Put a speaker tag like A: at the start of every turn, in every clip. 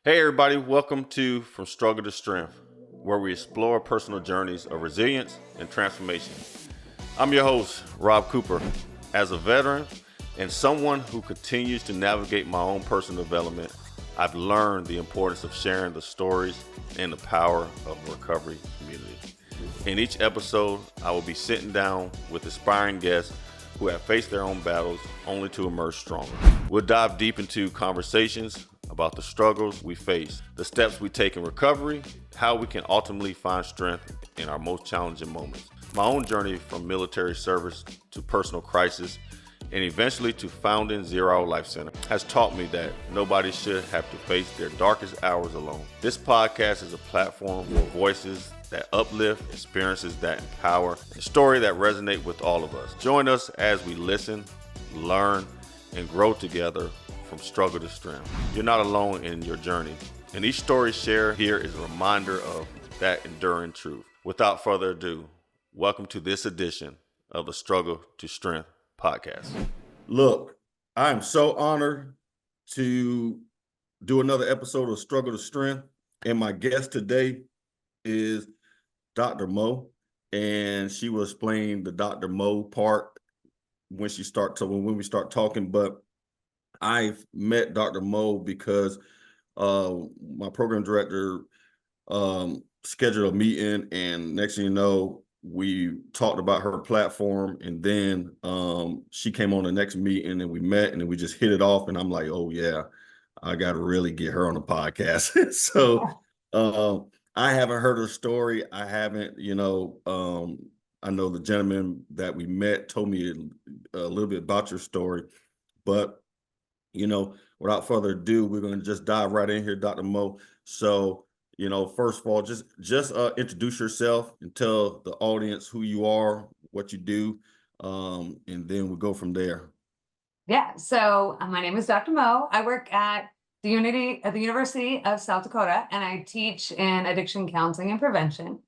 A: Hey everybody, welcome to From Struggle to Strength, where we explore personal journeys of resilience and transformation. I'm your host, Rob Cooper. As a veteran and someone who continues to navigate my own personal development, I've learned the importance of sharing the stories and the power of the recovery community. In each episode, I will be sitting down with inspiring guests who have faced their own battles only to emerge stronger. We'll dive deep into conversations about the struggles we face, the steps we take in recovery, how we can ultimately find strength in our most challenging moments. My own journey from military service to personal crisis and eventually to founding Zero Hour Life Center has taught me that nobody should have to face their darkest hours alone. This podcast is a platform for voices that uplift, experiences that empower, and stories that resonate with all of us. Join us as we listen, learn, and grow together from struggle to strength. You're not alone in your journey, and each story shared here is a reminder of that enduring truth. Without further ado, welcome to this edition of the Struggle to Strength podcast.
B: Look, I'm so honored to do another episode of Struggle to Strength, and my guest today is Dr. Mo, and she will explain the Dr. Mo part when we start talking, but I've met Dr. Mo because my program director scheduled a meeting, and next thing you know, we talked about her platform, and then she came on the next meeting and we met and we just hit it off, and I'm like, oh yeah, I got to really get her on the podcast. So I haven't heard her story. I haven't, I know the gentleman that we met told me a little bit about your story, but without further ado, we're going to just dive right in here, Dr. Mo. So, first of all, just introduce yourself and tell the audience who you are, what you do, and then we'll go from there.
C: Yeah, so my name is Dr. Mo. I work at the University of South Dakota, and I teach in addiction counseling and prevention.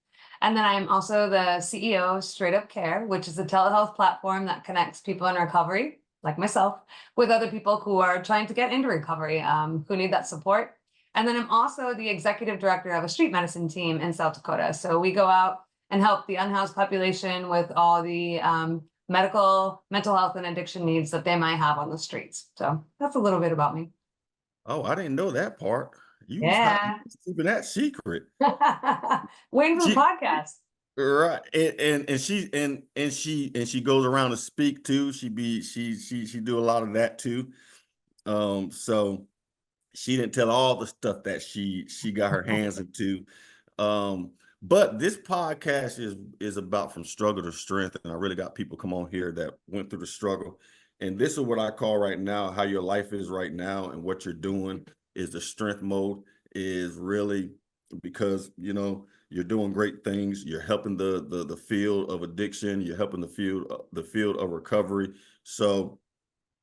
C: And then I'm also the CEO of Straight Up Care, which is a telehealth platform that connects people in recovery, like myself, with other people who are trying to get into recovery, who need that support. And then I'm also the executive director of a street medicine team in South Dakota. So we go out and help the unhoused population with all the mental health, and addiction needs that they might have on the streets. So that's a little bit about me.
B: Oh, I didn't know that part. You was keeping that secret.
C: Waiting for the podcast.
B: Right, and she goes around to speak too. She do a lot of that too. So she didn't tell all the stuff that she got her hands into. But this podcast is about from struggle to strength, and I really got people come on here that went through the struggle. And this is what I call right now, how your life is right now, and what you're doing is the strength mode, is really because you're doing great things. You're helping the field of addiction. You're helping the field of recovery. So,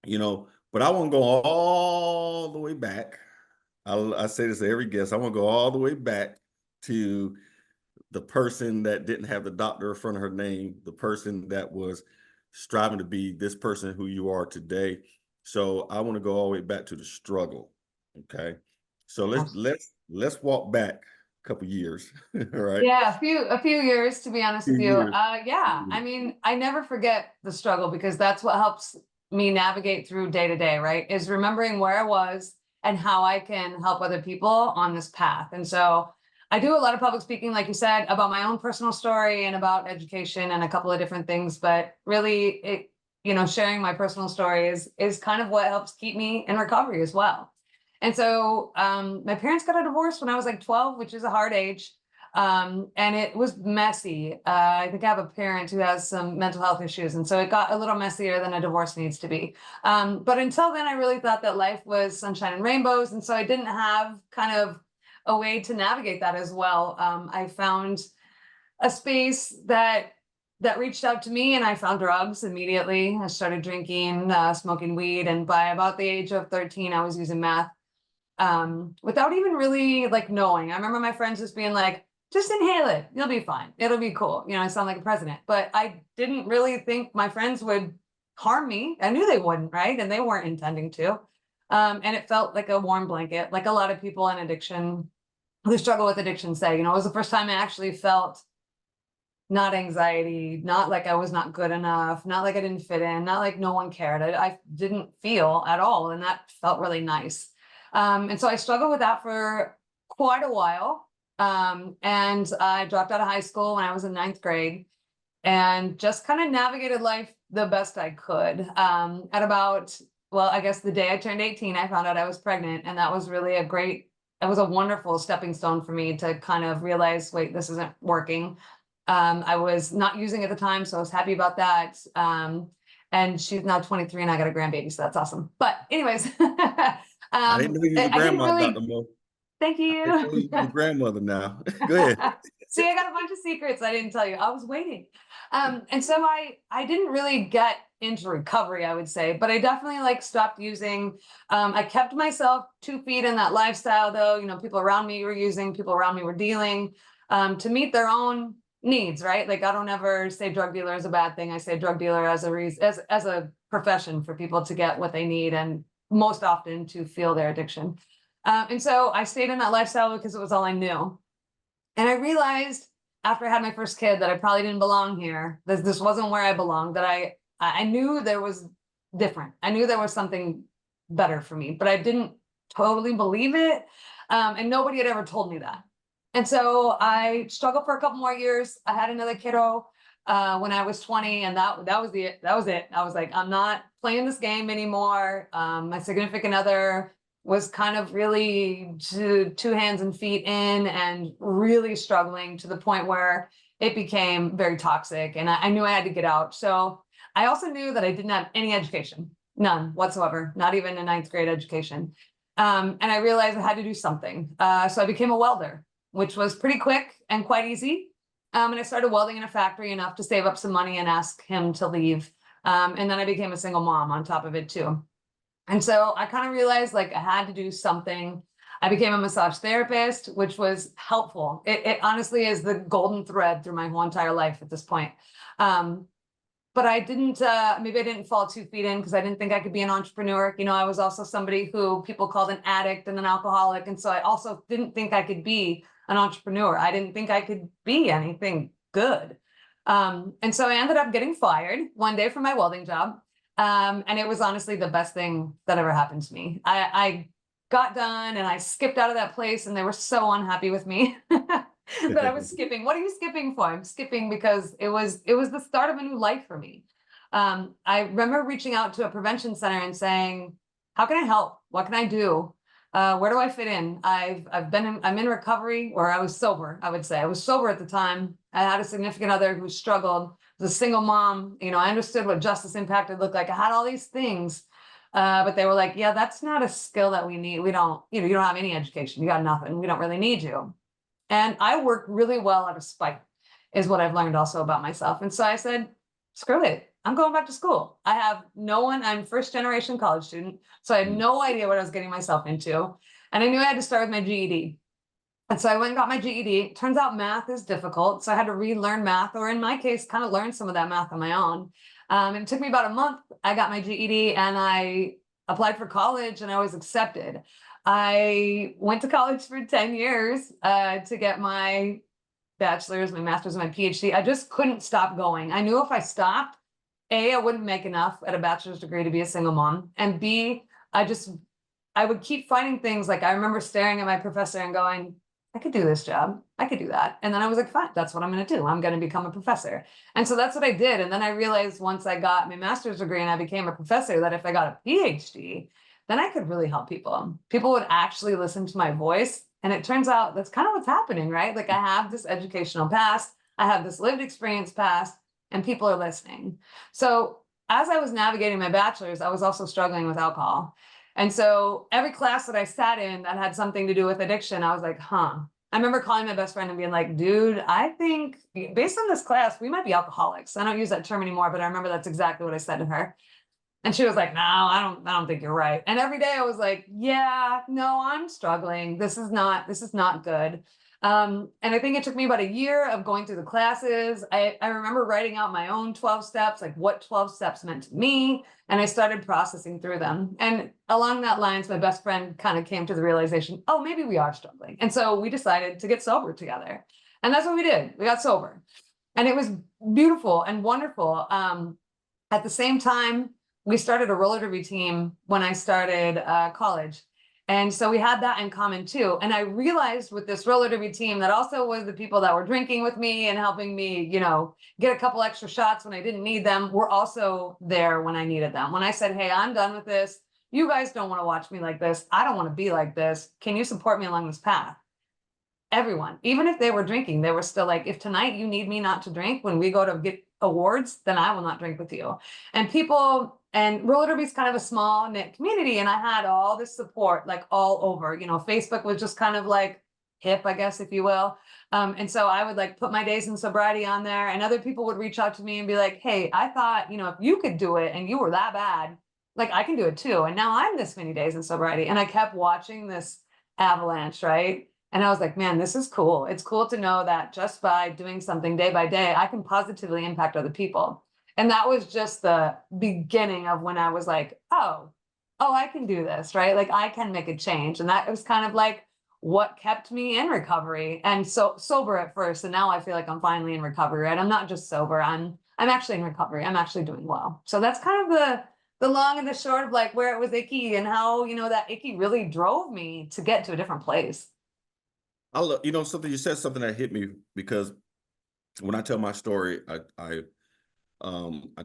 B: but I want to go all the way back. I say this to every guest. I want to go all the way back to the person that didn't have the doctor in front of her name, the person that was striving to be this person who you are today. So I want to go all the way back to the struggle. Okay. So let's walk back a couple years. Right.
C: Yeah, a few years, to be honest with you. Yeah. I mean, I never forget the struggle, because that's what helps me navigate through day to day, right? Is remembering where I was and how I can help other people on this path. And so I do a lot of public speaking, like you said, about my own personal story and about education and a couple of different things, but really sharing my personal story is kind of what helps keep me in recovery as well. And so my parents got a divorce when I was like 12, which is a hard age. And it was messy. I think I have a parent who has some mental health issues. And so it got a little messier than a divorce needs to be. But until then, I really thought that life was sunshine and rainbows. And so I didn't have kind of a way to navigate that as well. I found a space that reached out to me, and I found drugs immediately. I started drinking, smoking weed. And by about the age of 13, I was using meth without even really knowing. I remember my friends just being like, just inhale it. You'll be fine. It'll be cool. I sound like a president, but I didn't really think my friends would harm me. I knew they wouldn't, right? And they weren't intending to. And it felt like a warm blanket, like a lot of people in addiction who struggle with addiction say, it was the first time I actually felt not anxiety, not like I was not good enough, not like I didn't fit in, not like no one cared. I didn't feel at all. And that felt really nice. And so I struggled with that for quite a while. And I dropped out of high school when I was in 9th grade and just kind of navigated life the best I could. At about, well, I guess the day I turned 18, I found out I was pregnant. And that was really it was a wonderful stepping stone for me to kind of realize, wait, this isn't working. I was not using at the time, so I was happy about that. And she's now 23 and I got a grandbaby, so that's awesome. But anyways,
B: I didn't know you was a grandma, Dr. Mo.
C: Thank you.
B: I didn't know you was a grandmother now. Go ahead.
C: See, I got a bunch of secrets I didn't tell you. I was waiting. And so I didn't really get into recovery, I would say, but I definitely stopped using. I kept myself 2 feet in that lifestyle though. People around me were using, people around me were dealing, to meet their own needs, right? Like I don't ever say drug dealer is a bad thing. I say drug dealer as a reason, as a profession for people to get what they need and most often to feel their addiction. And so I stayed in that lifestyle because it was all I knew. And I realized after I had my first kid that I probably didn't belong here. This wasn't where I belonged, that I knew there was different. I knew there was something better for me, but I didn't totally believe it. And nobody had ever told me that. And so I struggled for a couple more years. I had another kiddo when I was 20, and that was it. That was it. I was like, I'm not playing this game anymore. My significant other was kind of really two hands and feet in and really struggling to the point where it became very toxic, and I knew I had to get out. So I also knew that I didn't have any education, none whatsoever, not even a 9th grade education. And I realized I had to do something. So I became a welder, which was pretty quick and quite easy. And I started welding in a factory enough to save up some money and ask him to leave. And then I became a single mom on top of it too. And so I kind of realized I had to do something. I became a massage therapist, which was helpful. It honestly is the golden thread through my whole entire life at this point. But I didn't, maybe I didn't fall 2 feet in because I didn't think I could be an entrepreneur. I was also somebody who people called an addict and an alcoholic. And so I also didn't think I could be an entrepreneur. I didn't think I could be anything good. And so I ended up getting fired one day from my welding job. And it was honestly the best thing that ever happened to me. I got done and I skipped out of that place and they were so unhappy with me that I was skipping. What are you skipping for? I'm skipping because it was the start of a new life for me. I remember reaching out to a prevention center and saying, how can I help? What can I do? Where do I fit in? I'm in recovery, or I was sober, I would say. I was sober at the time. I had a significant other who struggled. I was a single mom. I understood what justice impacted looked like. I had all these things, but they were like, yeah, that's not a skill that we need. We don't, you don't have any education. You got nothing. We don't really need you. And I work really well out of spite is what I've learned also about myself. And so I said, screw it. I'm going back to school. I have no one. I'm first generation college student. So I had no idea what I was getting myself into. And I knew I had to start with my GED. And so I went and got my GED. Turns out math is difficult. So I had to relearn math, or in my case, kind of learn some of that math on my own. And it took me about a month. I got my GED and I applied for college and I was accepted. I went to college for 10 years to get my bachelor's, my master's, and my PhD. I just couldn't stop going. I knew if I stopped, A, I wouldn't make enough at a bachelor's degree to be a single mom. And B, I would keep finding things. I remember staring at my professor and going, I could do this job. I could do that. And then I was like, fine, that's what I'm going to do. I'm going to become a professor. And so that's what I did. And then I realized once I got my master's degree and I became a professor, that if I got a PhD, then I could really help people. People would actually listen to my voice. And it turns out that's kind of what's happening, right? I have this educational past, I have this lived experience past, and people are listening. So as I was navigating my bachelor's, I was also struggling with alcohol. And so every class that I sat in that had something to do with addiction, I was like, I remember calling my best friend and being like, dude, I think based on this class, we might be alcoholics. I don't use that term anymore, but I remember that's exactly what I said to her. And she was like, no, I don't think you're right. And every day I was like, yeah, no, I'm struggling. This is not good. And I think it took me about a year of going through the classes. I remember writing out my own 12 steps, like what 12 steps meant to me. And I started processing through them. And along that lines, my best friend kind of came to the realization, oh, maybe we are struggling. And so we decided to get sober together. And that's what we did. We got sober. And it was beautiful and wonderful. At the same time, we started a roller derby team when I started college. And so we had that in common too. And I realized with this roller derby team that also was the people that were drinking with me and helping me, get a couple extra shots when I didn't need them, were also there when I needed them. When I said, hey, I'm done with this. You guys don't want to watch me like this. I don't want to be like this. Can you support me along this path? Everyone, even if they were drinking, they were still like, if tonight you need me not to drink when we go to get awards, then I will not drink with you. And roller derby is kind of a small knit community. And I had all this support like all over, Facebook was just kind of like hip, I guess, if you will. And so I would like put my days in sobriety on there, and other people would reach out to me and be like, hey, I thought, if you could do it and you were that bad, like I can do it too. And now I'm this many days in sobriety. And I kept watching this avalanche, right? And I was like, man, this is cool. It's cool to know that just by doing something day by day, I can positively impact other people. And that was just the beginning of when I was like, oh, I can do this, right? Like I can make a change. And that was kind of like what kept me in recovery, and so sober at first. And now I feel like I'm finally in recovery, right? I'm not just sober. I'm actually in recovery. I'm actually doing well. So that's kind of the long and the short of like where it was icky and how, that icky really drove me to get to a different place.
B: I love, something you said, something that hit me, because when I tell my story, I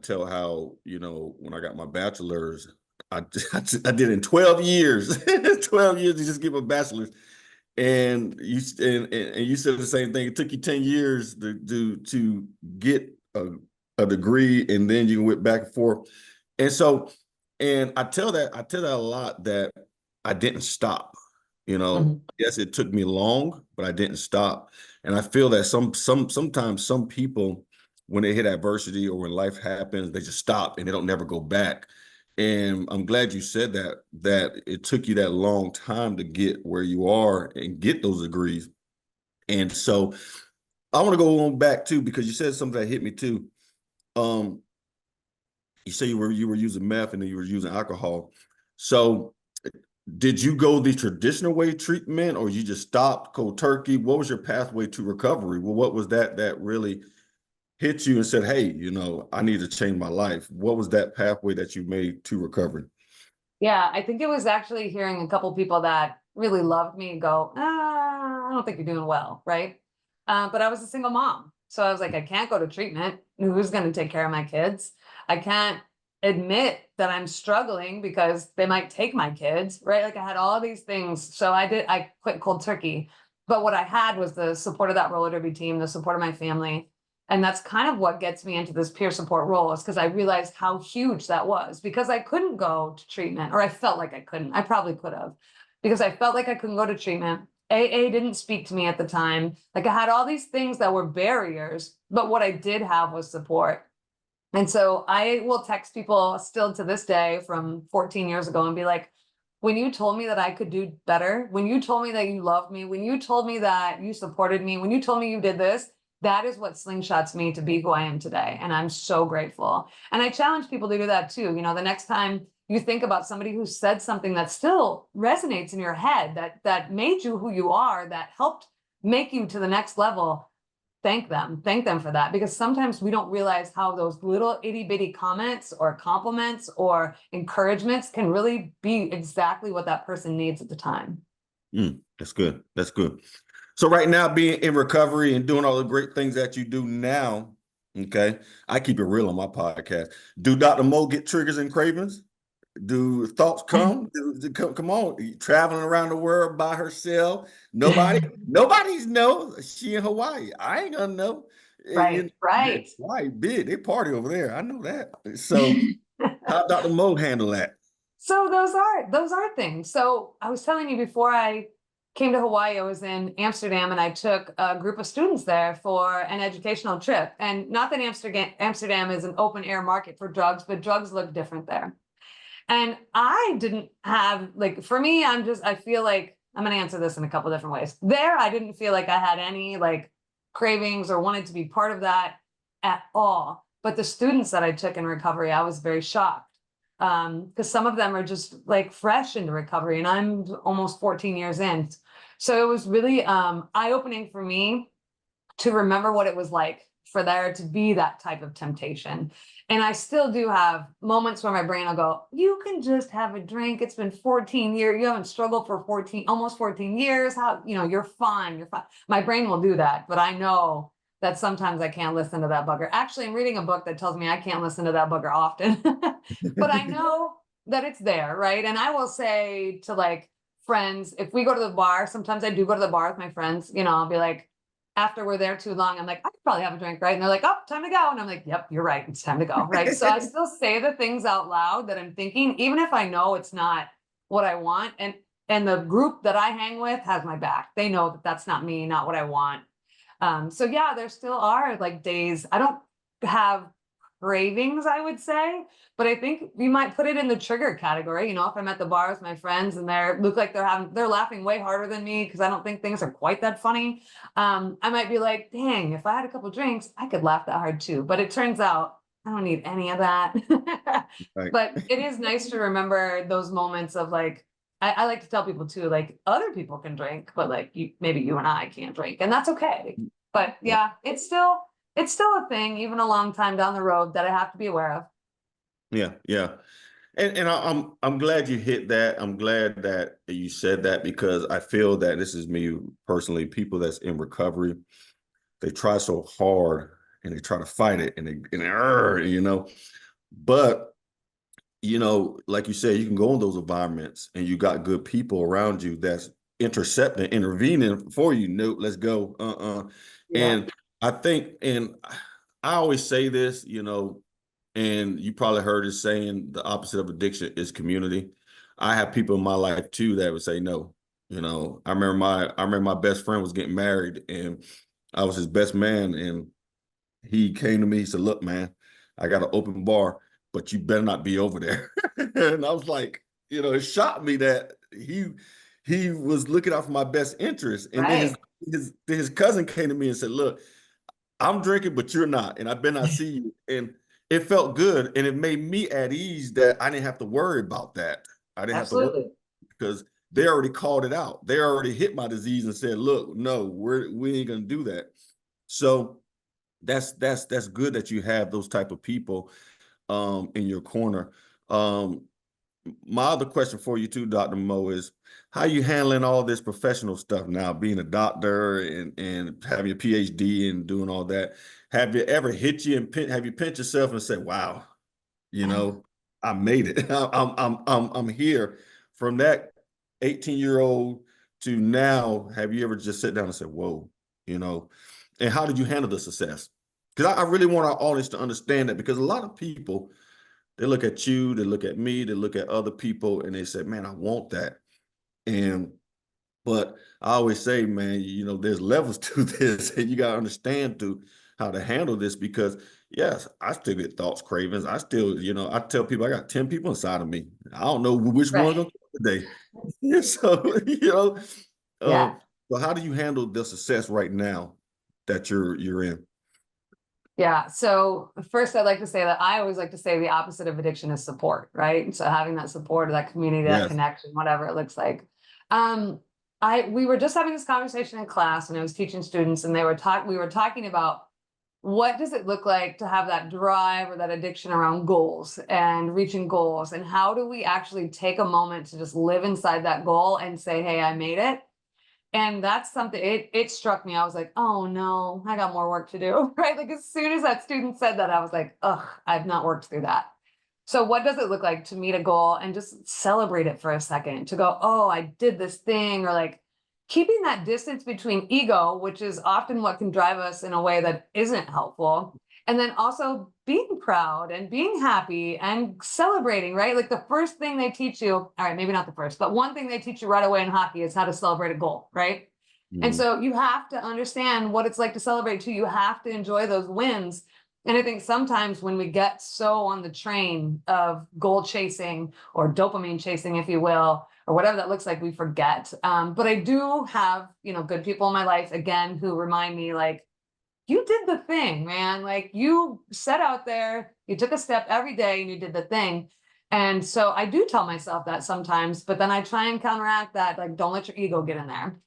B: tell how, when I got my bachelor's, I did in 12 years, 12 years to just get my bachelor's. And you said the same thing. It took you 10 years to get a degree, and then you went back and forth. And so, and I tell that a lot, that I didn't stop. Yes, it took me long, but I didn't stop. And I feel that sometimes some people, when they hit adversity or when life happens, they just stop and they don't never go back. And I'm glad you said that it took you that long time to get where you are and get those degrees. And so I want to go on back too, because you said something that hit me too. You say you were using meth and then you were using alcohol. So did you go the traditional way treatment, or you just stopped cold turkey? What was your pathway to recovery? Well, what was that really hit you and said, hey, I need to change my life? What was that pathway that you made to recovery?
C: Yeah, I think it was actually hearing a couple people that really loved me go, I don't think you're doing well, right? But I was a single mom. So I was like, I can't go to treatment. Who's going to take care of my kids? I can't admit that I'm struggling because they might take my kids, right? Like I had all these things. So I quit cold turkey. But what I had was the support of that roller derby team, the support of my family. And that's kind of what gets me into this peer support role, is because I realized how huge that was, because I couldn't go to treatment, or I felt like I couldn't. I probably could have, because I felt like I couldn't go to treatment. AA didn't speak to me at the time. Like I had all these things that were barriers, but what I did have was support. And so I will text people still to this day from 14 years ago and be like, when you told me that I could do better, when you told me that you loved me, when you told me that you supported me, when you told me you did this, that is what slingshots me to be who I am today. And I'm so grateful. And I challenge people to do that too. The next time you think about somebody who said something that still resonates in your head, that made you who you are, that helped make you to the next level, thank them for that, because sometimes we don't realize how those little itty bitty comments or compliments or encouragements can really be exactly what that person needs at the time.
B: That's good. That's good. So right now, being in recovery and doing all the great things that you do now, okay, I keep it real on my podcast. Do Dr. Mo get triggers and cravings? Do thoughts come? Come on, traveling around the world by herself. Nobody's know. She in Hawaii. I ain't gonna know.
C: Right.
B: Hawaii big. They party over there. I know that. So how Dr. Mo handle that?
C: So those are things. So I was telling you, before I came to Hawaii, I was in Amsterdam, and I took a group of students there for an educational trip. And not that Amsterdam is an open air market for drugs, but drugs look different there. And I didn't have, like, for me, I feel like I'm going to answer this in a couple different ways. There, I didn't feel like I had any like cravings or wanted to be part of that at all. But the students that I took in recovery, I was very shocked because some of them are just like fresh into recovery, and I'm almost 14 years in. So it was really eye-opening for me to remember what it was like for there to be that type of temptation. And I still do have moments where my brain will go, you can just have a drink. It's been 14 years. You haven't struggled for almost 14 years. How, you're fine. You're fine. My brain will do that. But I know that sometimes I can't listen to that bugger. Actually, I'm reading a book that tells me I can't listen to that bugger often, but I know that it's there. Right. And I will say to like friends, if we go to the bar, sometimes I do go to the bar with my friends, I'll be like, after we're there too long, I'm like, I could probably have a drink, right? And they're like, oh, time to go. And I'm like, yep, you're right. It's time to go, right? So I still say the things out loud that I'm thinking, even if I know it's not what I want. And the group that I hang with has my back. They know that that's not me, not what I want. So yeah, there still are like days. I don't have cravings, I would say, but I think you might put it in the trigger category. If I'm at the bar with my friends and look like they're laughing way harder than me because I don't think things are quite that funny. I might be like, dang, if I had a couple drinks, I could laugh that hard too. But it turns out I don't need any of that.
B: Right.
C: But it is nice to remember those moments of like, I like to tell people too, like other people can drink, but like maybe you and I can't drink, and that's okay. But yeah, it's still a thing, even a long time down the road, that I have to be aware of.
B: Yeah. And I'm glad you hit that. I'm glad that you said that, because I feel that, this is me personally, people that's in recovery, they try so hard and they try to fight it but like you said, you can go in those environments and you got good people around you that's intercepting, intervening for you. No, let's go.
C: Yeah.
B: And I think, and I always say this, and you probably heard it saying, the opposite of addiction is community. I have people in my life too that would say no. I remember my best friend was getting married, and I was his best man, and he came to me, he said, look, man, I got an open bar, but you better not be over there. And I was like, it shocked me that he was looking out for my best interest. And then
C: Right.
B: his cousin came to me and said, look, I'm drinking, but you're not, and I better not see you. And it felt good, and it made me at ease that I didn't have to worry about that. I didn't have to worry,
C: Absolutely.
B: because they already called it out. They already hit my disease and said, look, no, we ain't gonna do that. So that's good that you have those type of people in your corner. My other question for you too, Dr. Mo, is how you handling all this professional stuff now, being a doctor and having your PhD and doing all that. Have you ever hit you and have you pinched yourself and said, wow, I made it. I'm here. From that 18-year-old to now, have you ever just sit down and said, whoa, and how did you handle the success? Because I really want our audience to understand that, because a lot of people, they look at you, they look at me, they look at other people, and they say, man, I want that. But I always say, man, there's levels to this, and you got to understand how to handle this, because yes, I still get thoughts, cravings. I still, I tell people I got 10 people inside of me. I don't know which one gonna come today. So,
C: Yeah.
B: so how do you handle the success right now that you're in?
C: Yeah. So first, I'd like to say that I always like to say the opposite of addiction is support, right? So having that support, that community, that
B: Yes.
C: connection, whatever it looks like. We were just having this conversation in class, and I was teaching students, and we were talking about what does it look like to have that drive or that addiction around goals and reaching goals, and how do we actually take a moment to just live inside that goal and say, hey, I made it. And that's something, it struck me. I was like, oh no, I got more work to do, right? Like as soon as that student said that, I was like, ugh, I've not worked through that. So what does it look like to meet a goal and just celebrate it for a second, to go, oh, I did this thing, or like keeping that distance between ego, which is often what can drive us in a way that isn't helpful. And then also being proud and being happy and celebrating, right? Like the first thing they teach you, all right, maybe not the first, but one thing they teach you right away in hockey is how to celebrate a goal, right? And so you have to understand what it's like to celebrate too. You have to enjoy those wins. And I think sometimes when we get so on the train of goal chasing or dopamine chasing, if you will, or whatever that looks like, we forget. But I do have, good people in my life, again, who remind me, like, you did the thing, man. Like, you set out there, you took a step every day and you did the thing. And so I do tell myself that sometimes, but then I try and counteract that, like, don't let your ego get in there.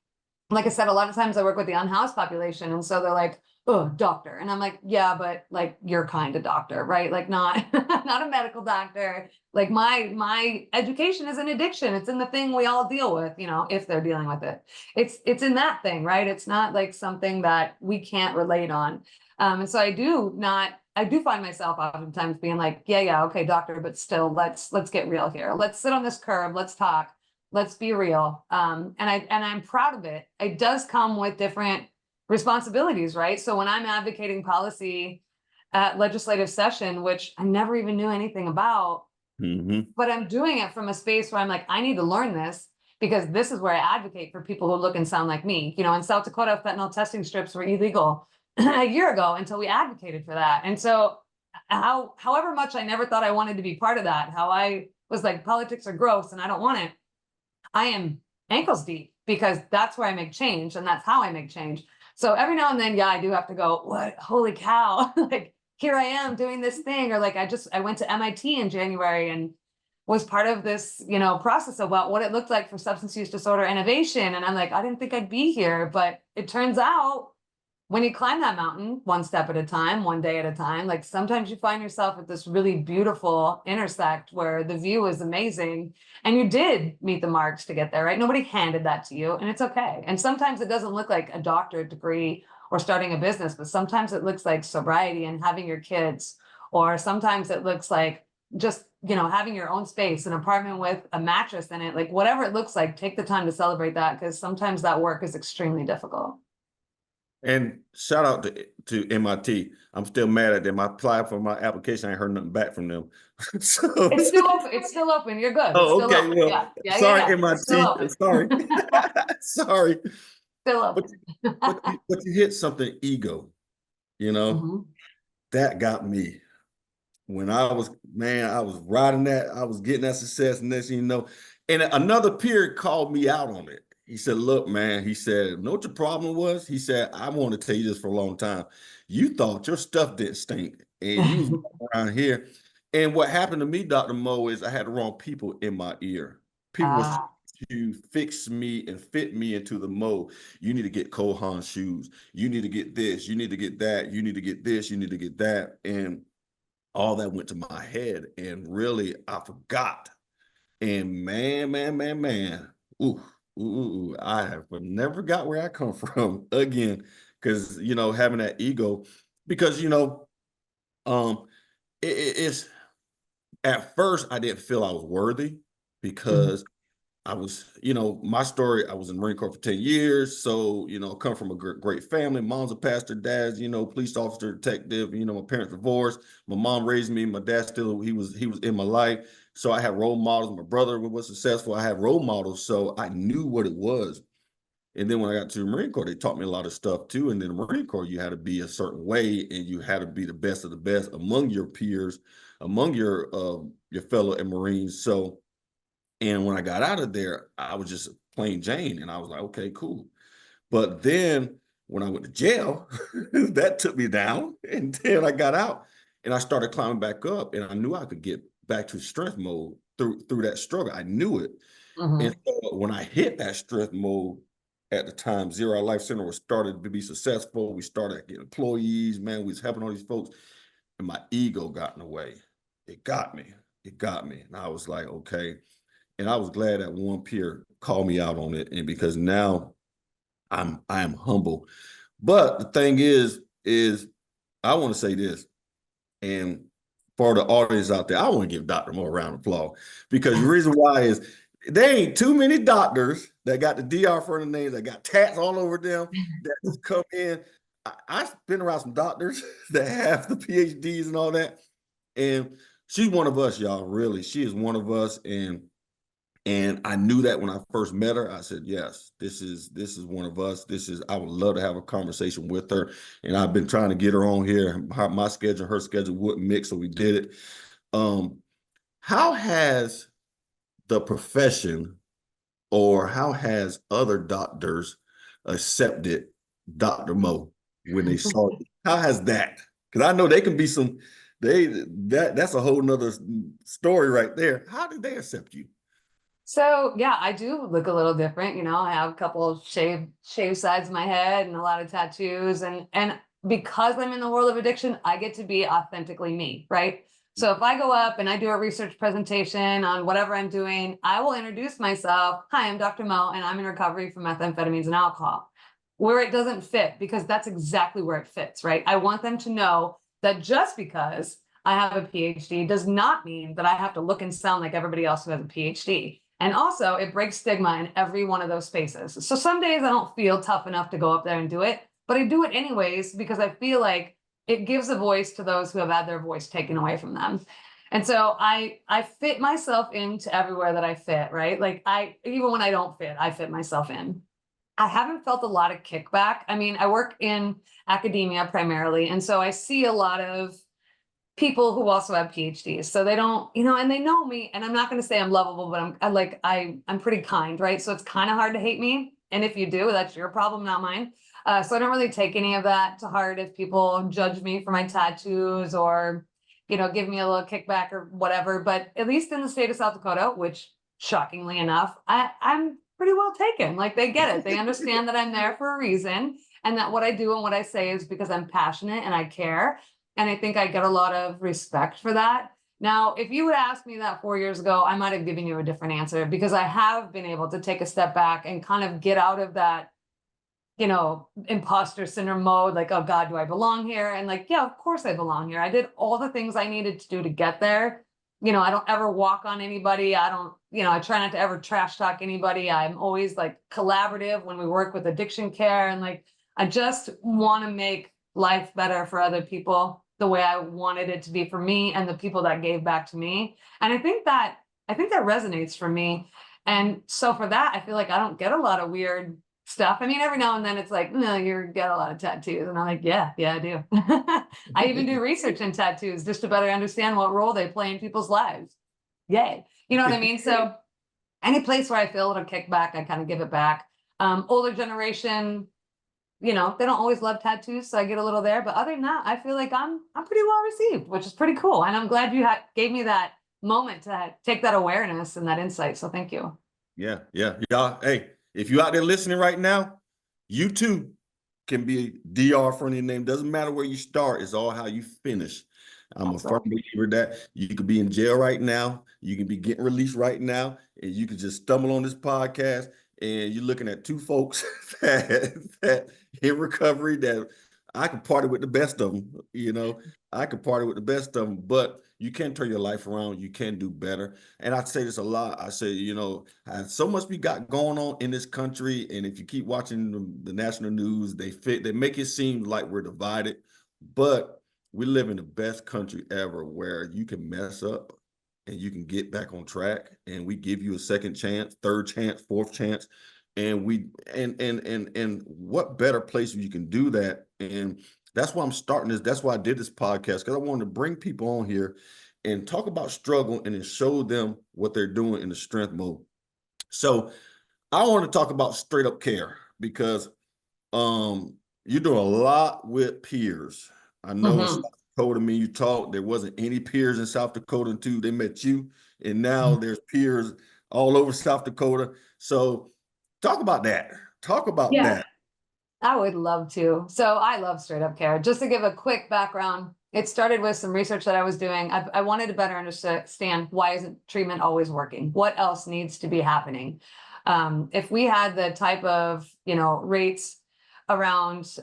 C: Like I said, a lot of times I work with the unhoused population, and so they're like, oh, doctor. And I'm like, yeah, but like your kind of doctor, right? Like not not a medical doctor. Like my education is an addiction. It's in the thing we all deal with, if they're dealing with it. It's in that thing, right? It's not like something that we can't relate on. And so I do find myself oftentimes being like, yeah, okay, doctor, but still let's get real here. Let's sit on this curb, let's talk. Let's be real. And I'm proud of it. It does come with different responsibilities, right? So when I'm advocating policy at legislative session, which I never even knew anything about, but I'm doing it from a space where I'm like, I need to learn this, because this is where I advocate for people who look and sound like me. In South Dakota, fentanyl testing strips were illegal a year ago until we advocated for that. And so however much I never thought I wanted to be part of that, how I was like, politics are gross and I don't want it, I am ankles deep, because that's where I make change and that's how I make change. So every now and then, yeah, I do have to go, what, holy cow, like here I am doing this thing. Or like, I went to MIT in January and was part of this, process about what it looked like for substance use disorder innovation. And I'm like, I didn't think I'd be here, but it turns out when you climb that mountain one step at a time, one day at a time, like sometimes you find yourself at this really beautiful intersect where the view is amazing and you did meet the marks to get there, right? Nobody handed that to you, and it's okay. And sometimes it doesn't look like a doctorate degree or starting a business, but sometimes it looks like sobriety and having your kids, or sometimes it looks like just, having your own space, an apartment with a mattress in it, like whatever it looks like, take the time to celebrate that, because sometimes that work is extremely difficult.
B: And shout out to MIT. I'm still mad at them. I applied for my application. I ain't heard nothing back from them. So,
C: It's still open. It's still open. You're good.
B: oh,
C: It's still
B: okay.
C: open.
B: Well,
C: Yeah.
B: sorry,
C: It's still
B: MIT.
C: open.
B: Sorry. Sorry.
C: Still open.
B: But you hit something, ego, that got me. When I was riding that, I was getting that success. And next thing you know, and another peer called me out on it. He said, look, man, he said, know what your problem was? He said, I want to tell you this for a long time. You thought your stuff didn't stink and you was around here. And what happened to me, Dr. Mo, is I had the wrong people in my ear. People were trying to fix me and fit me into the mold. You need to get Kohan shoes. You need to get this. You need to get that. You need to get this. You need to get that. And all that went to my head, and really I forgot. And man, I have never got where I come from again, because having that ego, because it's at first I didn't feel I was worthy, because I was, my story, I was in the Marine Corps for 10 years. So, come from a great family. Mom's a pastor, dad's, police officer, detective, my parents divorced. My mom raised me. My dad still, he was in my life. So I had role models. My brother was successful. I had role models. So I knew what it was. And then when I got to the Marine Corps, they taught me a lot of stuff too. And then the Marine Corps, you had to be a certain way, and you had to be the best of the best among your peers, among your fellow Marines. So, and when I got out of there, I was just plain Jane. And I was like, okay, cool. But then when I went to jail, that took me down. And then I got out and I started climbing back up. And I knew I could get back to strength mode through that struggle. I knew it. And so when I hit that strength mode at the time, Zero Life Center was started to be successful. We started getting employees, man. We was helping all these folks. And my ego got in the way. It got me. And I was like, okay. And I was glad that one peer called me out on it, and because now I am humble. But the thing is I want to say this, and for the audience out there, I want to give Dr. Mo a round of applause, because the reason why is there ain't too many doctors that got the DR for the names, that got tats all over them, that just come in. I've been around some doctors that have the PhDs and all that, and she's one of us, y'all. Really, she is one of us. And I knew that when I first met her. I said, yes, this is one of us. I would love to have a conversation with her. And I've been trying to get her on here. My schedule, her schedule wouldn't mix, so we did it. How has the profession or how has other doctors accepted Dr. Mo when they saw you? How has that? Because I know they can be some, that's a whole nother story right there. How did they accept you?
C: So yeah, I do look a little different. You know, I have a couple of shaved sides of my head and a lot of tattoos, and because I'm in the world of addiction, I get to be authentically me, right? So if I go up and I do a research presentation on whatever I'm doing, I will introduce myself. Hi, I'm Dr. Mo, and I'm in recovery from methamphetamines and alcohol. Where it doesn't fit, because that's exactly where it fits, right? I want them to know that just because I have a PhD does not mean that I have to look and sound like everybody else who has a PhD. And also, it breaks stigma in every one of those spaces. So some days I don't feel tough enough to go up there and do it, but I do it anyways because I feel like it gives a voice to those who have had their voice taken away from them. And so I fit myself into everywhere that I fit, right? Like even when I don't fit, I fit myself in. I haven't felt a lot of kickback. I mean, I work in academia primarily, and so I see a lot of people who also have PhDs. So they don't, and they know me, and I'm not going to say I'm lovable, but I'm pretty kind, right? So it's kind of hard to hate me. And if you do, that's your problem, not mine. So I don't really take any of that to heart if people judge me for my tattoos or, give me a little kickback or whatever. But at least in the state of South Dakota, which shockingly enough, I'm pretty well taken. Like they get it. They understand that I'm there for a reason and that what I do and what I say is because I'm passionate and I care. And I think I get a lot of respect for that. Now, if you had asked me that 4 years ago, I might have given you a different answer because I have been able to take a step back and kind of get out of that, imposter syndrome mode. Like, oh God, do I belong here? And like, yeah, of course I belong here. I did all the things I needed to do to get there. I don't ever walk on anybody. I don't, I try not to ever trash talk anybody. I'm always like collaborative when we work with addiction care. And like, I just want to make life better for other people the way I wanted it to be for me and the people that gave back to me. And I think that resonates for me. And so for that, I feel like I don't get a lot of weird stuff. I mean, every now and then it's like, no, you get a lot of tattoos. And I'm like, yeah, I do. I even do research in tattoos just to better understand what role they play in people's lives. Yay. You know what I mean? So any place where I feel it'll kick back, I kind of give it back. Older generation, they don't always love tattoos, so I get a little there. But other than that, I feel like I'm pretty well received, which is pretty cool. And I'm glad you gave me that moment to take that awareness and that insight. So thank you.
B: Yeah. Y'all, hey, if you're out there listening right now, you too can be DR for your name. Doesn't matter where you start, it's all how you finish. I'm a firm believer that you could be in jail right now, you can be getting released right now, and you could just stumble on this podcast, and you're looking at two folks that in recovery that I could party with the best of them. I could party with the best of them, but you can turn your life around. You can do better. And I say this a lot. I say, so much we got going on in this country. And if you keep watching the national news, they make it seem like we're divided, but we live in the best country ever where you can mess up and you can get back on track. And we give you a second chance, third chance, fourth chance. And what better place you can do that? And that's why I'm starting this. That's why I did this podcast, because I wanted to bring people on here and talk about struggle and then show them what they're doing in the strength mode. So I want to talk about straight up care because you're doing a lot with peers. I know in South Dakota, you talked, there wasn't any peers in South Dakota until they met you. And now there's peers all over South Dakota. So talk about that. Talk about that.
C: I would love to. So I love straight up care. Just to give a quick background, it started with some research that I was doing. I wanted to better understand why isn't treatment always working? What else needs to be happening? If we had the type of, rates around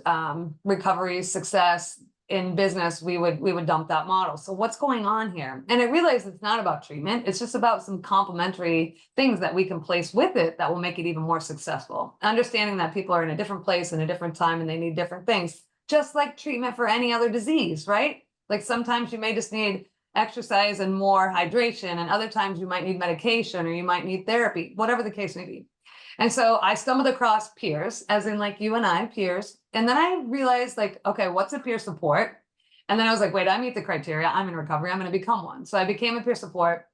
C: recovery success in business, we would dump that model. So what's going on here? And I realized it's not about treatment. It's just about some complementary things that we can place with it that will make it even more successful. Understanding that people are in a different place and a different time and they need different things, just like treatment for any other disease, right? Like sometimes you may just need exercise and more hydration, and other times you might need medication or you might need therapy, whatever the case may be. And so I stumbled across peers, as in like you and I, peers. And then I realized like, okay, what's a peer support? And then I was like, wait, I meet the criteria. I'm in recovery. I'm going to become one. So I became a peer support.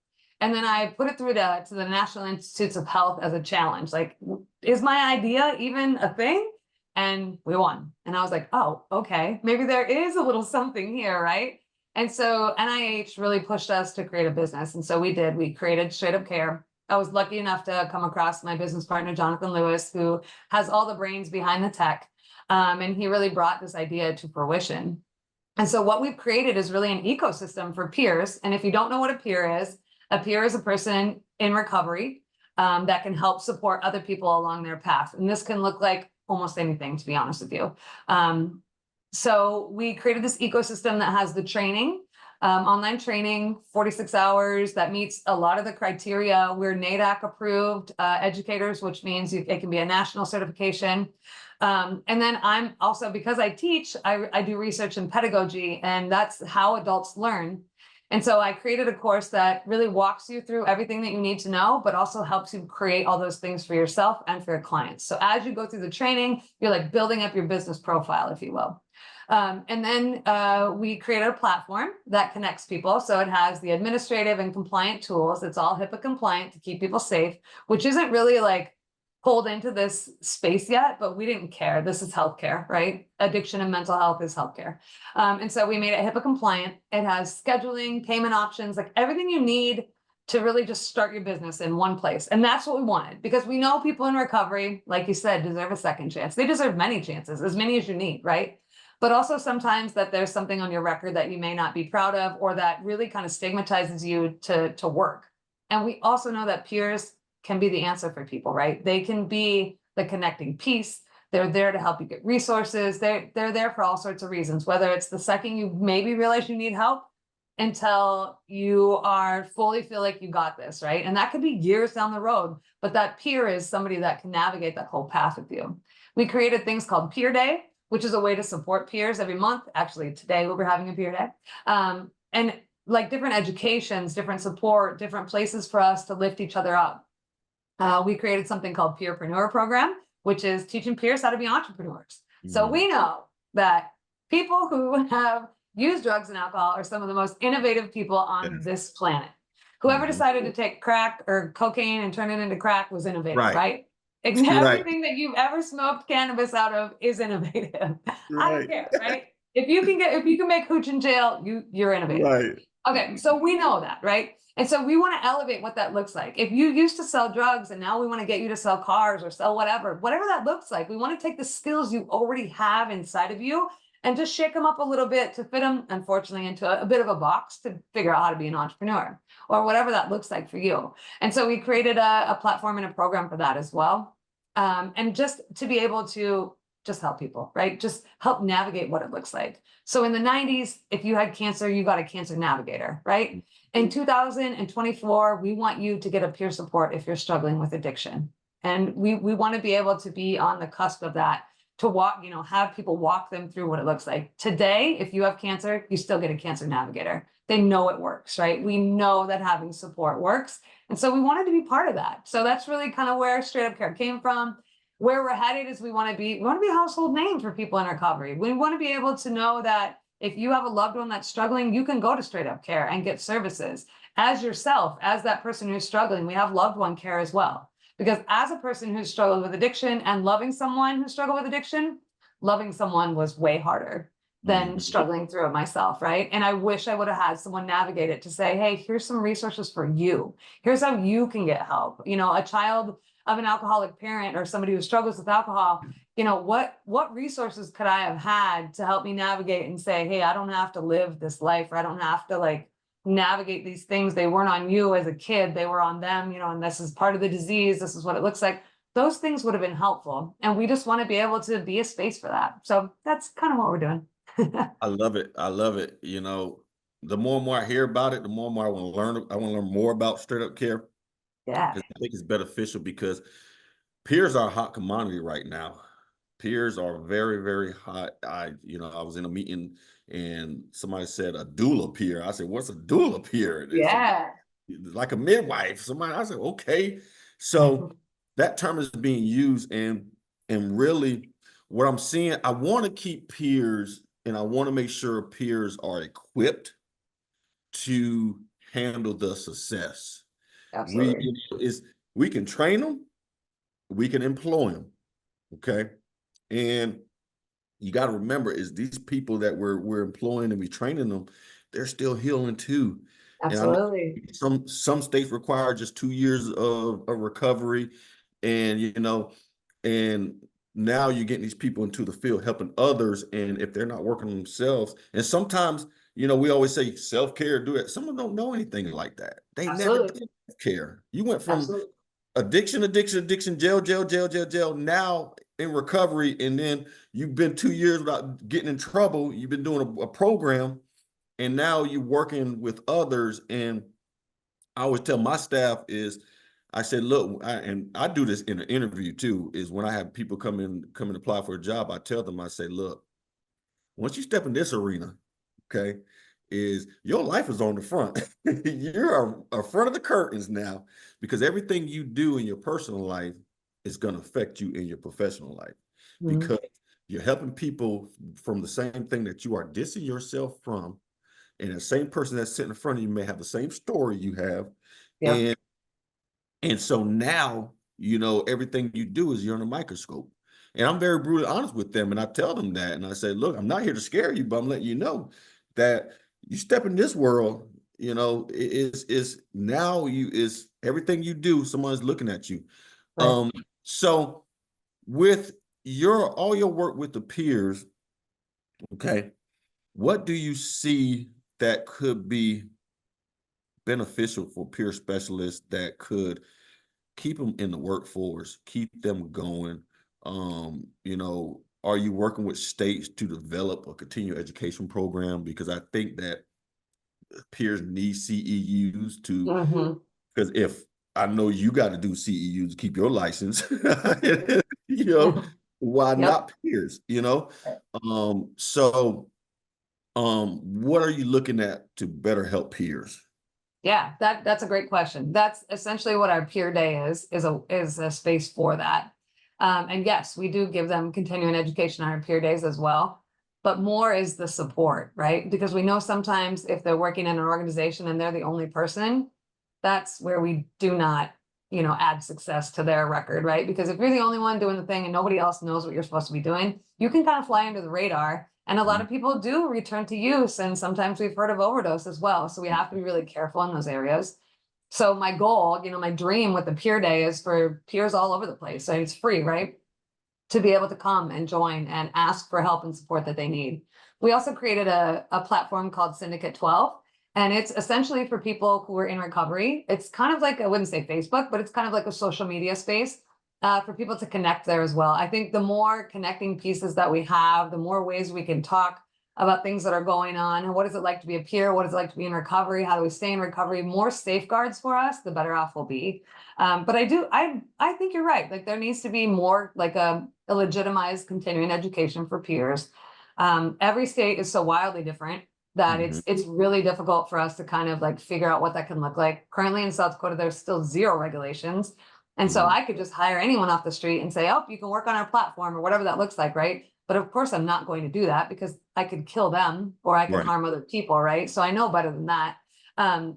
C: And then I put it through to the National Institutes of Health as a challenge. Like, is my idea even a thing? And we won. And I was like, oh, okay, maybe there is a little something here, right? And so NIH really pushed us to create a business. And so we did. We created Straight Up Care. I was lucky enough to come across my business partner, Jonathan Lewis, who has all the brains behind the tech. And he really brought this idea to fruition. And so what we've created is really an ecosystem for peers. And if you don't know what a peer is a person in recovery that can help support other people along their path. And this can look like almost anything, to be honest with you. So we created this ecosystem that has the training, online training, 46 hours that meets a lot of the criteria. We're NADAC approved educators, which means it can be a national certification. And then I'm also, because I teach, I do research and pedagogy, and that's how adults learn. And so I created a course that really walks you through everything that you need to know, but also helps you create all those things for yourself and for your clients. So as you go through the training, you're like building up your business profile, if you will. And then we created a platform that connects people. So it has the administrative and compliant tools. It's all HIPAA compliant to keep people safe, which isn't really like pulled into this space yet, but we didn't care. This is healthcare, right? Addiction and mental health is healthcare. And so we made it HIPAA compliant. It has scheduling, payment options, like everything you need to really just start your business in one place. And that's what we wanted, because we know people in recovery, like you said, deserve a second chance. They deserve many chances, as many as you need, right? But also sometimes that there's something on your record that you may not be proud of, or that really kind of stigmatizes you to work. And we also know that peers can be the answer for people, right? They can be the connecting piece. They're there to help you get resources. They're there for all sorts of reasons, whether it's the second you maybe realize you need help until you are fully feel like you got this, right? And that could be years down the road, but that peer is somebody that can navigate that whole path with you. We created things called Peer Day, which is a way to support peers every month. Actually, today we'll be having a peer day. And like different educations, different support, different places for us to lift each other up. We created something called Peerpreneur Program, which is teaching peers how to be entrepreneurs. So we know that people who have used drugs and alcohol are some of the most innovative people on this planet. Whoever decided to take crack or cocaine and turn it into crack was innovative, right? Everything that you've ever smoked cannabis out of is innovative. I don't care, right? If you can make hooch in jail, you're innovative.
B: Right.
C: Okay, so we know that, right? And so we want to elevate what that looks like. If you used to sell drugs and now we want to get you to sell cars or sell whatever that looks like, we want to take the skills you already have inside of you and just shake them up a little bit to fit them, unfortunately, into a bit of a box to figure out how to be an entrepreneur or whatever that looks like for you. And so we created a platform and a program for that as well. And just to be able to just help people, right? Just help navigate what it looks like. So in the 90s, if you had cancer, you got a cancer navigator, right? In 2024, we want you to get a peer support if you're struggling with addiction. And we want to be able to be on the cusp of that, to walk, have people walk them through what it looks like. Today, if you have cancer, you still get a cancer navigator. They know it works, right? We know that having support works. And so we wanted to be part of that. So that's really kind of where Straight Up Care came from. Where we're headed is we want to be a household name for people in recovery. We want to be able to know that if you have a loved one that's struggling, you can go to Straight Up Care and get services. As yourself, as that person who's struggling, we have loved one care as well. Because as a person who's struggled with addiction and loving someone who struggled with addiction, loving someone was way harder than struggling through it myself, right? And I wish I would have had someone navigate it to say, hey, here's some resources for you. Here's how you can get help. A child of an alcoholic parent or somebody who struggles with alcohol, what resources could I have had to help me navigate and say, hey, I don't have to live this life, or I don't have to navigate these things. They weren't on you as a kid, they were on them, and this is part of the disease. This is what it looks like. Those things would have been helpful. And we just want to be able to be a space for that. So that's kind of what we're doing.
B: I love it. I love it. The more and more I hear about it, the more and more I want to learn. I want to learn more about Straight Up Care.
C: Yeah.
B: I think it's beneficial because peers are a hot commodity right now. Peers are very, very hot. I was in a meeting and somebody said a doula peer. I said, what's a doula peer?
C: Yeah.
B: Like a midwife. I said, okay. So that term is being used, and really what I'm seeing, I want to keep peers, and I want to make sure peers are equipped to handle the success.
C: Absolutely.
B: We can train them, we can employ them. Okay. And you got to remember is these people that we're employing and we training them, they're still healing too. And I know
C: Absolutely.
B: some states require just 2 years of recovery, and and now you're getting these people into the field helping others, and if they're not working on themselves, and sometimes we always say self-care, do it. Some of them don't know anything like that. They never
C: Absolutely.
B: did self-care. You went from
C: Absolutely.
B: addiction, jail, now in recovery, and then you've been 2 years without getting in trouble. You've been doing a program, and now you're working with others. And I always tell my staff is, I said, look, and I do this in an interview too, is when I have people come in apply for a job, I tell them, I say, look, once you step in this arena, okay, is your life is on the front. You're a front of the curtains now, because everything you do in your personal life is going to affect you in your professional life,
C: Mhm.
B: because you're helping people from the same thing that you are dissing yourself from. And the same person that's sitting in front of you may have the same story you have.
C: Yep.
B: And so now, everything you do is you're on a microscope. And I'm very brutally honest with them. And I tell them that. And I say, look, I'm not here to scare you, but I'm letting you know that you step in this world, is now is everything you do, someone's looking at you.
C: Right.
B: So with all your work with the peers, okay, what do you see that could be beneficial for peer specialists that could keep them in the workforce, keep them going? Are you working with states to develop a continuing education program? Because I think that peers need CEUs to,
C: Hmm.
B: because if I know you got to do CEUs to keep your license, you know, why
C: Yep.
B: not peers? So what are you looking at to better help peers?
C: Yeah, that's a great question. That's essentially what our peer day is a space for that. And yes, we do give them continuing education on our peer days as well, but more is the support, right? Because we know sometimes if they're working in an organization and they're the only person, that's where we do not, add success to their record, right? Because if you're the only one doing the thing and nobody else knows what you're supposed to be doing, you can kind of fly under the radar. And a lot of people do return to use, and sometimes we've heard of overdose as well. So we have to be really careful in those areas. So my goal, my dream with the peer day is for peers all over the place. So it's free, right? To be able to come and join and ask for help and support that they need. We also created a platform called Syndicate 12, and it's essentially for people who are in recovery. It's kind of like, I wouldn't say Facebook, but it's kind of like a social media space for people to connect there as well. I think the more connecting pieces that we have, the more ways we can talk about things that are going on. What is it like to be a peer? What is it like to be in recovery? How do we stay in recovery? More safeguards for us, the better off we'll be. But I think you're right. Like there needs to be more like a legitimized continuing education for peers. Every state is so wildly different that
B: Mhm.
C: it's really difficult for us to kind of like figure out what that can look like. Currently in South Dakota, there's still zero regulations. And so
B: Mhm.
C: I could just hire anyone off the street and say, oh, you can work on our platform or whatever that looks like, right? But of course, I'm not going to do that because I could kill them or I can
B: Right.
C: harm other people, right? So I know better than that.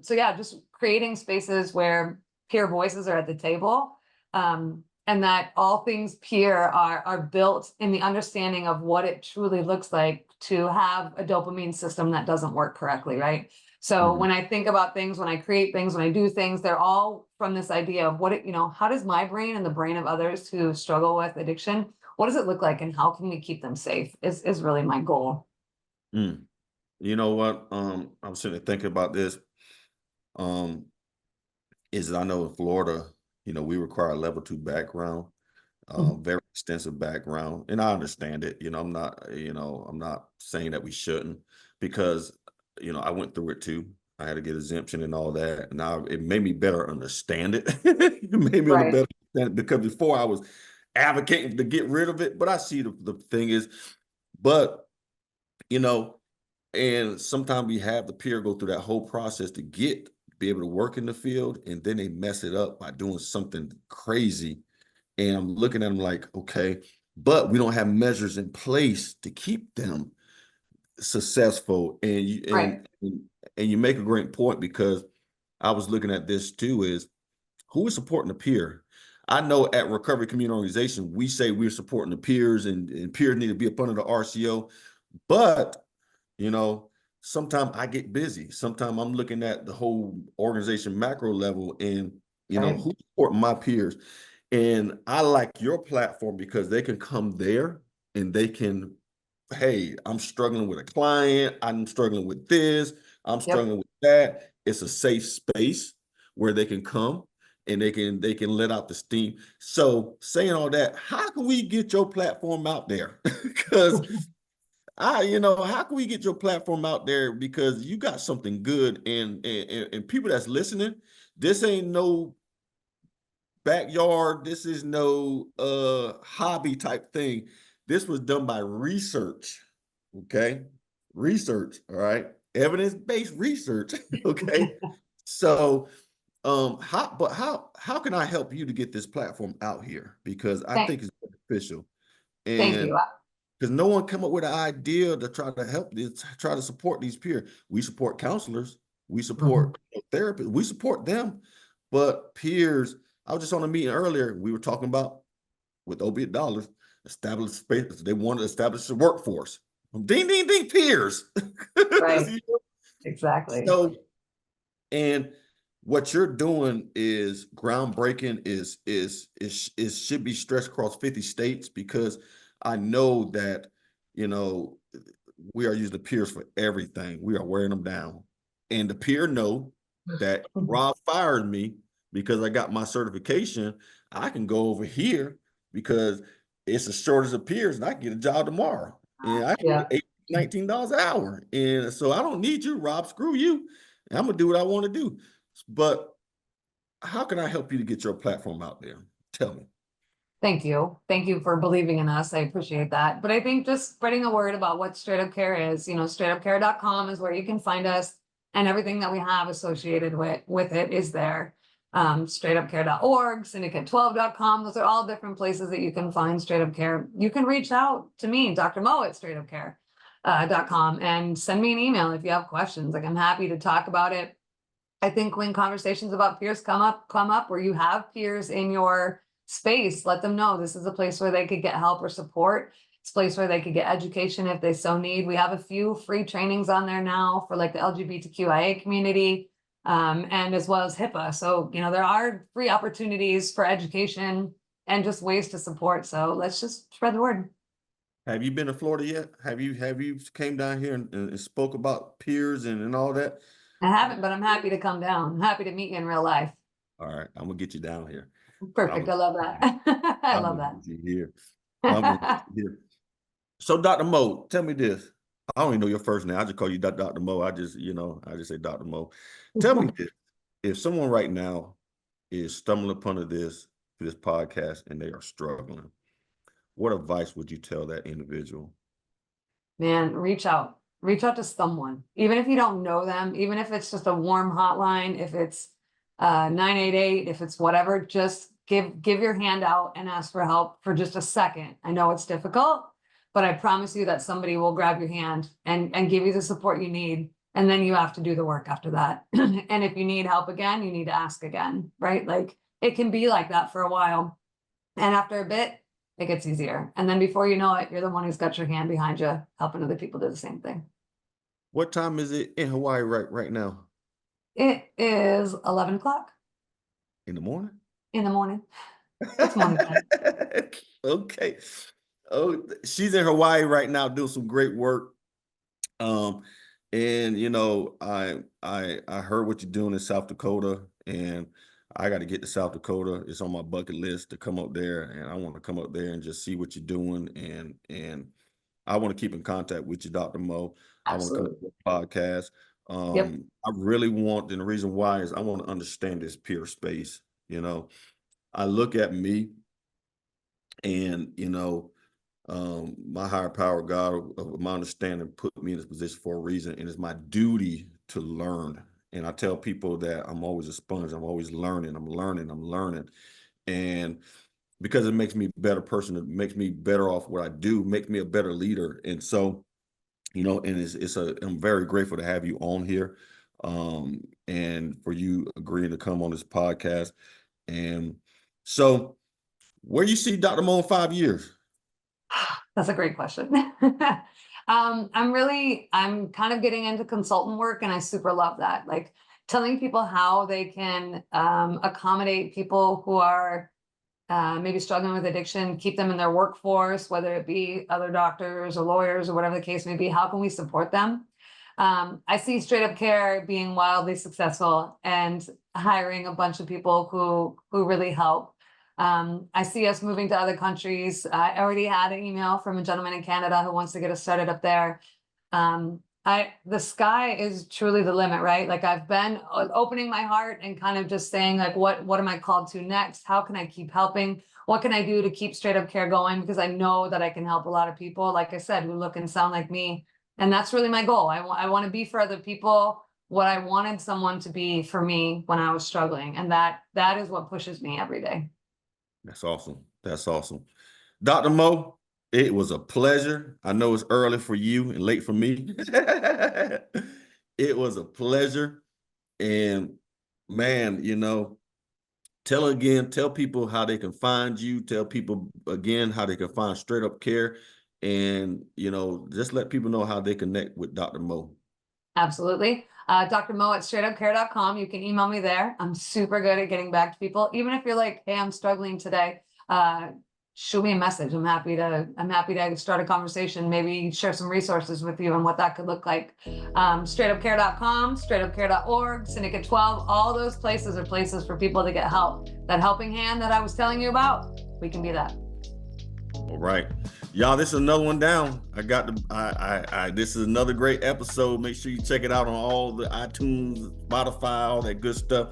C: So yeah, just creating spaces where peer voices are at the table, and that all things peer are built in the understanding of what it truly looks like to have a dopamine system that doesn't work correctly, right? So
B: Mhm.
C: when I think about things, when I create things, when I do things, they're all from this idea of how does my brain and the brain of others who struggle with addiction, what does it look like and how can we keep them safe is really my goal.
B: Mm. You know what? I'm sitting there thinking about this. Um, is I know in Florida, we require a level 2 background,
C: Mhm.
B: very extensive background, and I understand it. I'm not saying that we shouldn't, because I went through it too. I had to get exemption and all that. Now it made me better understand it. It made me on a
C: Right.
B: better understand it, because before I was advocating to get rid of it. But I see the thing is, but you know, and sometimes we have the peer go through that whole process to be able to work in the field, and then they mess it up by doing something crazy. And I'm looking at them like, okay, but we don't have measures in place to keep them successful. And
C: Right.
B: you make a great point, because I was looking at this too, is who is supporting the peer? I know at Recovery Community Organization, we say we're supporting the peers and peers need to be up under the RCO. But, you know, sometimes I get busy. Sometimes I'm looking at the whole organization macro level and, you know, who's supporting my peers. And I like your platform because they can come there and they can, hey, I'm struggling with a client. I'm struggling with this. I'm struggling with that. It's a safe space where they can come and they can let out the steam. So saying all that, how can we get your platform out there? Because how can we get your platform out there? Because you got something good and people that's listening, this ain't no backyard, this is no hobby type thing. This was done by research. Okay. Research, all right. Evidence-based research. Okay. So how can I help you to get this platform out here? Because I think it's beneficial.
C: Thank you.
B: And because no one come up with an idea to try to help this, try to support these peers. We support counselors, we support therapists, we support them, but peers. I was just on a meeting earlier. We were talking about with opiate dollars, establish space. They want to establish a workforce. Ding, ding, ding, peers.
C: Right. Exactly.
B: So, and what you're doing is groundbreaking. Is should be stressed across 50 states because I know that we are using the peers for everything. We are wearing them down, and the peer know that Rob fired me because I got my certification. I can go over here because it's a shortage of peers, and I can get a job tomorrow, and I can get $19 an hour, and so I don't need you, Rob. Screw you. I'm gonna do what I want to do. But how can I help you to get your platform out there? Tell me.
C: Thank you. Thank you for believing in us. I appreciate that. But I think just spreading a word about what Straight Up Care is, straightupcare.com is where you can find us, and everything that we have associated with it is there. Straightupcare.org, syndicate12.com. Those are all different places that you can find Straight Up Care. You can reach out to me, Dr. Mo at straightupcare.com, and send me an email if you have questions. Like, I'm happy to talk about it. I think when conversations about peers come up where you have peers in your space, let them know this is a place where they could get help or support. It's a place where they could get education if they so need. We have a few free trainings on there now for like the LGBTQIA community, and as well as HIPAA. So, there are free opportunities for education and just ways to support. So let's just spread the word.
B: Have you been to Florida yet? Have you came down here and spoke about peers and all that?
C: I haven't, but I'm happy to come down. I'm happy to meet you in real life.
B: All right, I'm gonna get you down here.
C: Perfect. I love that. I love that.
B: Here. So, Dr. Mo, tell me this. I don't even know your first name. I just call you Dr. Mo. I just say Dr. Mo. Tell me this. If someone right now is stumbling upon this podcast and they are struggling, what advice would you tell that individual?
C: Man, reach out to someone, even if you don't know them, even if it's just a warm hotline, if it's 988, if it's whatever, just give your hand out and ask for help for just a second. I know it's difficult, but I promise you that somebody will grab your hand and give you the support you need. And then you have to do the work after that. And if you need help again, you need to ask again, right? Like, it can be like that for a while. And after a bit, it gets easier. And then before you know it, you're the one who's got your hand behind you, helping other people do the same thing.
B: What time is it in Hawaii right now?
C: It is 11 o'clock.
B: In the morning?
C: In the morning. It's morning time.
B: Okay. Oh, she's in Hawaii right now doing some great work. And I heard what you're doing in South Dakota, and I got to get to South Dakota. It's on my bucket list to come up there, and I want to come up there and just see what you're doing. And I want to keep in contact with you, Dr. Mo.
C: Absolutely.
B: I want to come to the podcast.
C: Yep.
B: I really want, and the reason why is I want to understand this peer space. I look at me and, my higher power, God, of my understanding, put me in this position for a reason, and it's my duty to learn. And I tell people that I'm always a sponge. I'm always learning. I'm learning. And because it makes me a better person, it makes me better off what I do, makes me a better leader. And so, and I'm very grateful to have you on here, and for you agreeing to come on this podcast. And so where you see Dr. Mo in 5 years?
C: That's a great question. I'm kind of getting into consultant work, and I super love that. Like telling people how they can accommodate people who are maybe struggling with addiction, keep them in their workforce, whether it be other doctors or lawyers or whatever the case may be. How can we support them? I see Straight Up Care being wildly successful and hiring a bunch of people who really help. I see us moving to other countries. I already had an email from a gentleman in Canada who wants to get us started up there. The sky is truly the limit, right? Like I've been opening my heart and kind of just saying like, what am I called to next? How can I keep helping? What can I do to keep Straight Up Care going? Because I know that I can help a lot of people, like I said, who look and sound like me. And that's really my goal. I want to be for other people what I wanted someone to be for me when I was struggling. And that is what pushes me every day.
B: That's awesome. That's awesome. Dr. Mo, it was a pleasure. I know it's early for you and late for me. It was a pleasure. And man, tell people how they can find you. Tell people again how they can find Straight Up Care. And, just let people know how they connect with Dr. Mo.
C: Absolutely. Dr. Mo at straightupcare.com. You can email me there. I'm super good at getting back to people. Even if you're like, hey, I'm struggling today, shoot me a message. I'm happy to start a conversation, maybe share some resources with you and what that could look like. Straightupcare.com, straightupcare.org, Syndicate 12, all those places are places for people to get help. That helping hand that I was telling you about, we can be that.
B: All right. Y'all, this is another one down. This is another great episode. Make sure you check it out on all the iTunes, Spotify, all that good stuff.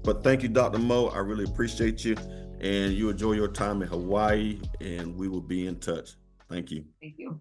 B: But thank you, Dr. Mo. I really appreciate you. And you enjoy your time in Hawaii, and we will be in touch. Thank you.
C: Thank you.